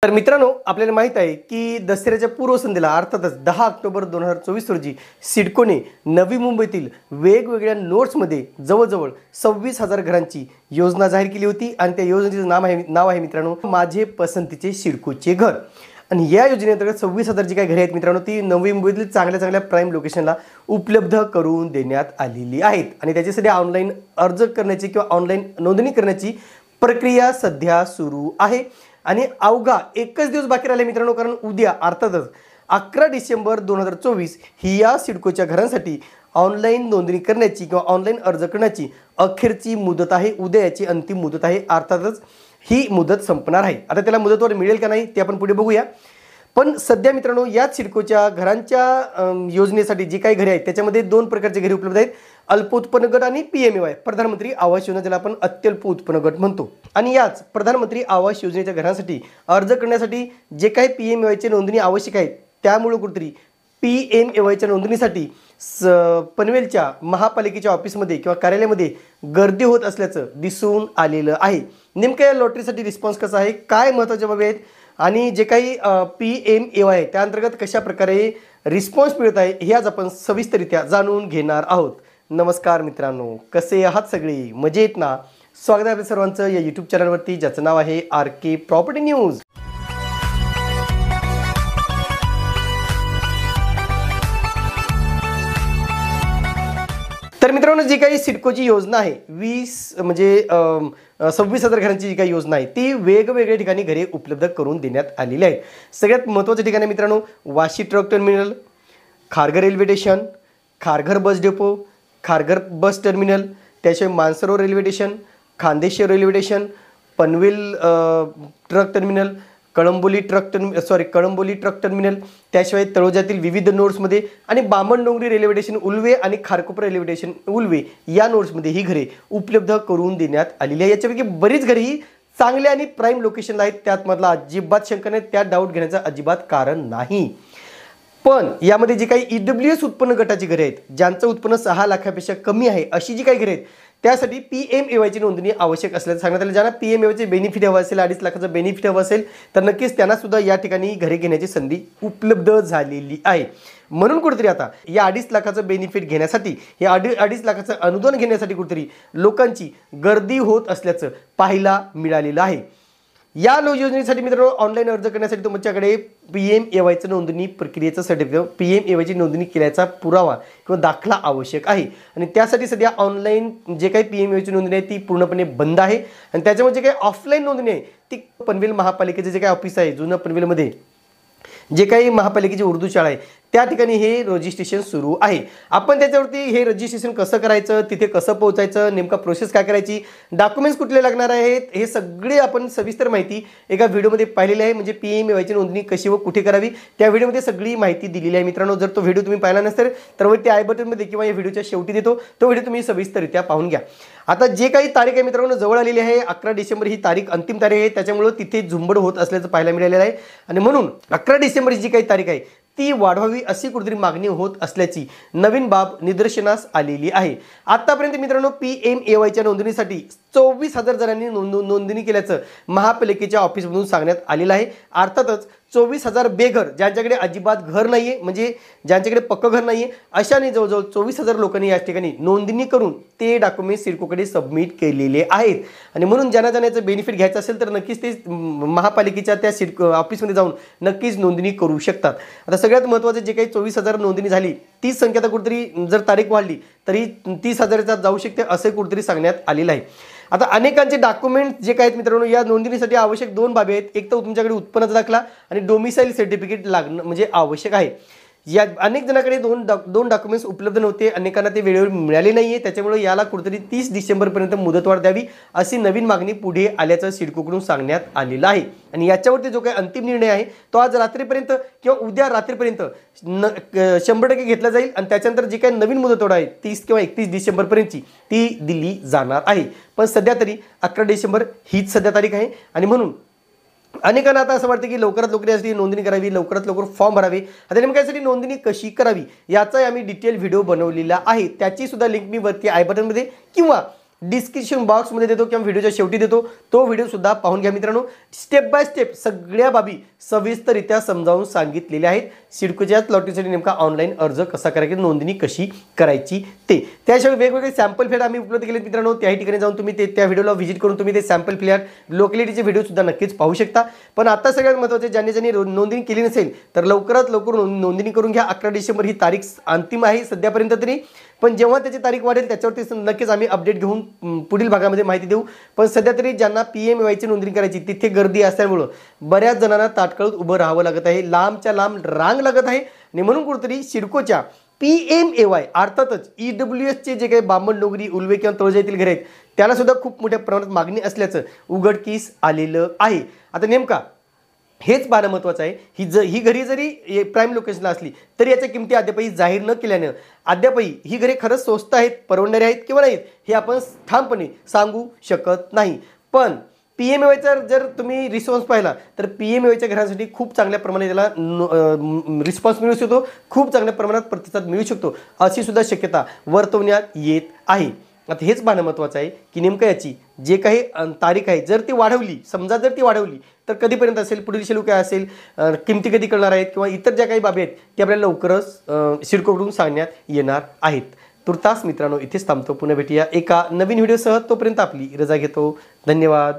तर मित्रांनो, आपल्याला माहित आहे की दसऱ्याच्या पूर्वसंध्येला अर्थातच 10 ऑक्टोबर 2024 रोजी सिडकोने नवी मुंबईतील वेगवेगळ्या नोड्समध्ये जवळजवळ 26,000 घरांची योजना जाहीर केली होती आणि त्या योजनेचं नाव आहे मित्रांनो माझे पसंतीचे सिडकोचे घर। आणि या योजनेअंतर्गत 26,000 जी काही घरे आहेत मित्रांनो ती नवी मुंबईतील चांगल्या प्राईम लोकेशनला उपलब्ध करून देण्यात आलेली आहेत आणि त्याच्यासाठी ऑनलाईन अर्ज करण्याची किंवा ऑनलाईन नोंदणी करण्याची प्रक्रिया सध्या सुरू आहे। आणि अवघा एकच दिवस बाकी राहिले मित्रांनो, कारण उद्या अर्थातच 11 डिसेंबर 2024 ही या सिडकोच्या घरांसाठी ऑनलाईन नोंदणी करण्याची किंवा ऑनलाईन अर्ज करण्याची अखेरची मुदत आहे। उद्या याची अंतिम मुदत आहे। अर्थातच ही मुदत संपणार आहे। आता त्याला मुदतवाढ मिळेल का नाही ते आपण पुढे बघूया। पण सध्या मित्रांनो याच सिडकोच्या घरांच्या योजनेसाठी जी काही घरे आहेत त्याच्यामध्ये दोन प्रकारचे घरे उपलब्ध आहेत, अल्पोत्पन्न गट आणि पीएमएवाय प्रधानमंत्री आवास योजना, ज्याला आपण अत्यल्प उत्पन्न गट म्हणतो। आणि याच प्रधानमंत्री आवास योजनेच्या घरांसाठी अर्ज करण्यासाठी जे काही पीएमएवायची नोंदणी आवश्यक आहे त्यामुळे कुठेतरी पीएमएवायच्या नोंदणीसाठी पनवेलच्या महापालिकेच्या ऑफिसमध्ये किंवा कार्यालयामध्ये गर्दी होत असल्याचं दिसून आलेलं आहे। नेमकं या लॉटरीसाठी रिस्पॉन्स कसा आहे, काय महत्त्वाचे बाबी आहेत आणि जे काही पीएमएवाय आहे त्या अंतर्गत कशा प्रकारे रिस्पॉन्स मिळत आहे हे आज आपण सविस्तररित्या जाणून घेणार आहोत। नमस्कार मित्रांनो, कसे आहात सगळे, मजेत ना? स्वागत आहे आपल्या सर्वांचं या यूट्यूब चॅनलवरती ज्याचं नाव आहे आरके प्रॉपर्टी न्यूज। तर मित्रांनो जी काही सिडकोची योजना आहे 26,000 घरांची जी काही योजना आहे ती वेगवेगळ्या ठिकाणी घरे उपलब्ध करून देण्यात आलेली आहेत। सगळ्यात महत्त्वाच्या ठिकाणी मित्रांनो Vashi truck terminal, Kharghar railway station, Kharghar bus depot, Kharghar bus terminal, त्याशिवाय Mansarovar railway station, Khandeshwar railway station, Panvel truck terminal, Kalamboli truck terminal, त्याशिवाय तळोजातील विविध नोड्समध्ये आणि बामणडोंगरी रेल्वे स्टेशन उल्वे आणि खारकोपर रेल्वे स्टेशन उल्वे या नोड्समध्ये ही घरे उपलब्ध करून देण्यात आलेली आहे। याच्यापैकी बरीच घरे ही चांगल्या आणि प्राईम लोकेशनला आहेत, त्यात मधला अजिबात शंका नाही, त्यात डाऊट घेण्याचं अजिबात कारण नाही। पण यामध्ये जी काही ईडब्ल्यूएस उत्पन्न गटाची घरे आहेत ज्यांचं उत्पन्न 6 लाखापेक्षा कमी आहे अशी जी काही घरे आहेत त्यासाठी पीएमएवायची नोंदणी आवश्यक असल्याचं सांगण्यात आलं। ज्यांना पीएमएवायचे बेनिफिट हवं असेल, 2.5 लाखाचं बेनिफिट हवं असेल तर नक्कीच त्यांना सुद्धा या ठिकाणी घरे घेण्याची संधी उपलब्ध झालेली आहे। म्हणून कुठेतरी आता या 2.5 लाखाचं बेनिफिट घेण्यासाठी, या 2.5 लाखाचं अनुदान घेण्यासाठी कुठेतरी लोकांची गर्दी होत असल्याचं पाहायला मिळालेलं आहे। या योजनेसाठी मित्रांनो ऑनलाईन अर्ज करण्यासाठी तुमच्याकडे पीएमएवायचं नोंदणी प्रक्रियेचं सर्टिफिकेट, पीएमएवायची नोंदणी केल्याचा पुरावा किंवा दाखला आवश्यक आहे। आणि त्यासाठी सध्या ऑनलाईन जे काही पीएमएवायची नोंदणी आहे ती पूर्णपणे बंद आहे आणि त्याच्यामुळे जे काही ऑफलाईन नोंदणी आहे ती पनवेल महापालिकेचे जे काही ऑफिस आहे जुनं पनवेलमध्ये जे काही महापालिकेची उर्दू शाळा आहे त्या ठिकाणी हे रजिस्ट्रेशन सुरू आहे। आपण त्याच्यावरती हे रजिस्ट्रेशन कसं करायचं, तिथे कसं पोहोचायचं, नेमका प्रोसेस काय करायची, डॉक्युमेंट्स कुठले लागणार आहेत हे सगळे आपण सविस्तर माहिती एका व्हिडिओमध्ये पाहिलेली आहे। म्हणजे पीएमएवायची नोंदणी कशी व कुठे करावी त्या व्हिडिओमध्ये सगळी माहिती दिलेली आहे मित्रांनो। जर तो व्हिडिओ तुम्ही पाहिला नसेल तर वरती आय बटनमध्ये किंवा या व्हिडिओच्या शेवटी देतो तो व्हिडिओ तुम्ही सविस्तररित्या पाहून घ्या। आता जे काही तारीख आहे मित्रांनो जवळ आलेली आहे, 11 डिसेंबर ही तारीख अंतिम तारीख आहे, त्याच्यामुळे तिथे झुंबड होत असल्याचं पाहायला मिळालेलं आहे आणि म्हणून 11 डिसेंबर जी काही तारीख आहे ती वाढवावी अशी कुठेतरी मागणी होत असल्याची नवीन बाब निदर्शनास आलेली आहे। आतापर्यंत मित्रांनो पीएमएवायच्या नोंदणीसाठी 24,000 जणांनी नोंदणी केल्याचं महापालिकेच्या ऑफिसमधून सांगण्यात आलेलं आहे। अर्थातच 24,000 बेघर ज्यांच्याकडे अजिबात घर नाहीये, म्हणजे ज्यांच्याकडे पक्कं घर नाहीये अशाने जवळजवळ 24,000 लोकांनी या ठिकाणी नोंदणी करून ते डॉक्युमेंट सिडकोकडे सबमिट केलेले आहेत। आणि म्हणून ज्यांना याचं बेनिफिट घ्यायचं असेल तर नक्कीच ते महापालिकेच्या त्या सिडको ऑफिसमध्ये जाऊन नक्कीच नोंदणी करू शकतात। आता सगळ्यात महत्त्वाचं जे काही 24,000 नोंदणी झाली तीच संख्या तर कुठेतरी जर तारीख वाढली तरी 30,000 जाऊ शकते असे कुठेतरी सांगण्यात आलेलं आहे। आता अनेकांचे डॉक्युमेंट जे काही आहेत मित्रांनो या नोंदणीसाठी आवश्यक 2 बाबी आहेत, एक तर तुमच्याकडे उत्पन्नाचा दाखला आणि डोमिसाईल सर्टिफिकेट लागणं म्हणजे आवश्यक आहे। या अनेक जणांकडे दोन डॉक्युमेंट्स उपलब्ध नव्हते, अनेकांना ते वेळेवर मिळाले नाहीये, त्याच्यामुळे याला कुठेतरी 30 डिसेंबरपर्यंत मुदतवाढ द्यावी अशी नवीन मागणी पुढे आल्याचं सिडकोकडून सांगण्यात आलेलं आहे। आणि याच्यावरती जो काही अंतिम निर्णय आहे तो आज रात्रीपर्यंत किंवा उद्या रात्रीपर्यंत 100% घेतला जाईल आणि त्याच्यानंतर जी काही नवीन मुदतवाढ आहे 30 किंवा 31 डिसेंबरपर्यंतची ती दिली जाणार आहे। पण सध्या तरी 11 डिसेंबर हीच सध्या तारीख आहे आणि म्हणून अनेकांना आता असं वाटतं की लवकरात लवकर यासाठी नोंदणी करावी, लवकरात लवकर फॉर्म भरावे। आता नेमक्या यासाठी नोंदणी कशी करावी याचा आम्ही डिटेल व्हिडिओ बनवलेला आहे, त्याची सुद्धा लिंक मी वरती आय बटनमध्ये किंवा डिस्क्रिप्शन बॉक्समध्ये देतो किंवा व्हिडिओच्या शेवटी देतो, तो व्हिडिओ सुद्धा पाहून घ्या मित्रांनो. स्टेप बाय स्टेप सगळ्या बाबी सविस्तररित्या समजावून सांगितलेल्या आहेत. सिडकोच्या लॉटरीसाठी नेमका ऑनलाईन अर्ज कसा करायचा, नोंदणी कशी करायची ते. त्याशिवाय वेगवेगळे सॅम्पल फ्लॅट आम्ही उपलब्ध केलेत मित्रांनो. त्याही ठिकाणी जाऊन तुम्ही त्या व्हिडिओला व्हिजिट करून तुम्ही ते सॅम्पल फ्लॅट लोकॅलिटीचे व्हिडिओ सुद्धा नक्कीच पाहू शकता. पण आता सगळ्यात महत्त्वाचे, ज्यांनी नोंदणी केली नसेल तर लवकरात लवकर नोंदणी करून घ्या. 11 डिसेंबर ही तारीख अंतिम आहे सध्यापर्यंत तरी, पण जेव्हा त्याची तारीख वाढेल त्याच्यावरती नक्कीच आम्ही अपडेट घेऊन पुढील भागामध्ये माहिती देऊ. पण सध्या तरी ज्यांना PMAYची नोंदणी करायची तिथे गर्दी असल्यामुळं बऱ्याच जणांना ताटकळत उभं राहावं लागत आहे, लांबच्या लांब रांग लागत आहे. आणि म्हणून कुठेतरी सिडकोच्या PMAY अर्थातच EWSचे जे काही बामण, डोंगरी, उल्वे किंवा तळोजा येथील घरे आहेत त्याला सुद्धा खूप मोठ्या प्रमाणात मागणी असल्याचं उघडकीस आलेलं आहे. आता नेमका हेच पाहणं महत्त्वाचं आहे. ही घरी जरी प्राईम लोकेशनला असली तरी याच्या किमती अद्यापही जाहीर न केल्यानं अद्यापही ही घरे खरंच स्वस्त आहेत, परवडणारी आहेत किंवा नाहीत हे आपण ठामपणे सांगू शकत नाही. पण PMAYचा जर तुम्ही रिस्पॉन्स पाहिला तर PMAYच्या घरांसाठी खूप चांगल्या प्रमाणात त्याला रिस्पॉन्स मिळू शकतो, खूप चांगल्या प्रमाणात प्रतिसाद मिळू शकतो अशी सुद्धा शक्यता वर्तवण्यात येत आहे. आता हेच पाहणं महत्त्वाचं आहे की नेमकं याची जे काही तारीख आहे जर ती वाढवली, समजा जर ती वाढवली तर कधीपर्यंत असेल, पुढील शेड्यूल काय असेल, किमती कधी करणार आहेत किंवा इतर ज्या काही बाबी आहेत ते आपल्याला लवकरच सिडकोकडून सांगण्यात येणार आहेत. तुर्तास मित्रांनो इथेच थांबतो. पुन्हा भेटूया एका नवीन व्हिडिओसह. तोपर्यंत आपली रजा घेतो. धन्यवाद.